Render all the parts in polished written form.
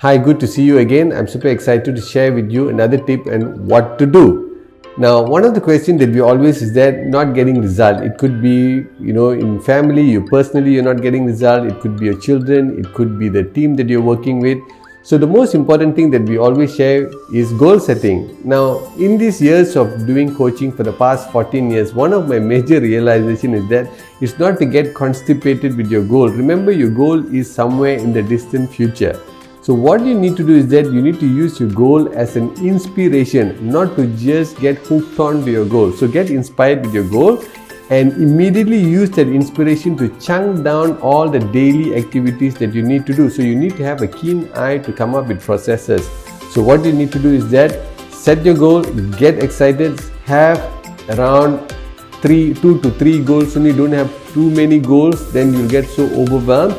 Hi, good to see you again. I'm super excited to share with you another tip and what to do. Now, one of the questions that we always is that not getting result. It could be, in family, you personally, you're not getting result. It could be your children. It could be the team that you're working with. So the most important thing that we always share is goal setting. Now, in these years of doing coaching for the past 14 years, one of my major realization is that it's not to get constipated with your goal. Remember, your goal is somewhere in the distant future. So what you need to do is that you need to use your goal as an inspiration, not to just get hooked on to your goal. So get inspired with your goal and immediately use that inspiration to chunk down all the daily activities that you need to do. So you need to have a keen eye to come up with processes. So what you need to do is that set your goal, get excited, have around 2 to 3 goals only. Don't have too many goals, then you'll get so overwhelmed.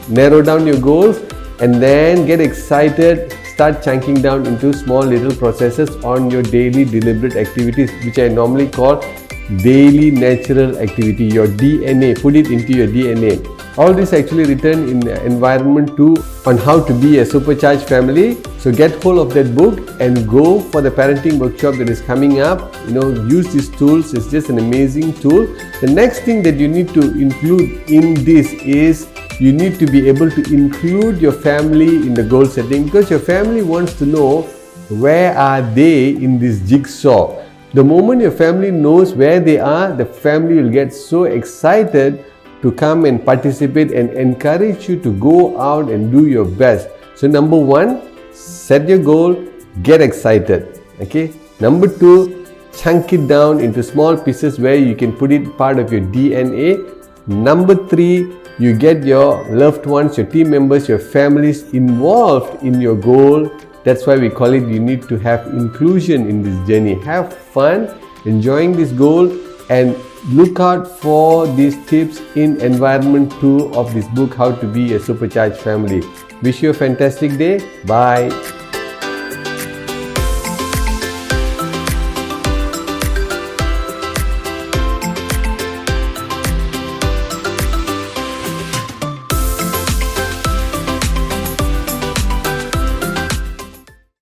Narrow down your goals and then get excited, start chunking down into small little processes on your daily deliberate activities, which I normally call daily natural activity, your DNA. Put it into your DNA. All this actually written in environment 2 on how to be a supercharged family. So get hold of that book and go for the parenting workshop that is coming up. Use these tools. It's just an amazing tool. The next thing that you need to include in this is you need to be able to include your family in the goal setting, because your family wants to know where are they in this jigsaw. The moment your family knows where they are, the family will get so excited to come and participate and encourage you to go out and do your best. So number 1, set your goal, get excited. Okay. Number 2, chunk it down into small pieces where you can put it part of your DNA. Number 3, you get your loved ones, your team members, your families involved in your goal. That's why we call it, you need to have inclusion in this journey. Have fun enjoying this goal and look out for these tips in environment 2 of this book, How to Be a Supercharged Family. Wish you a fantastic day. Bye.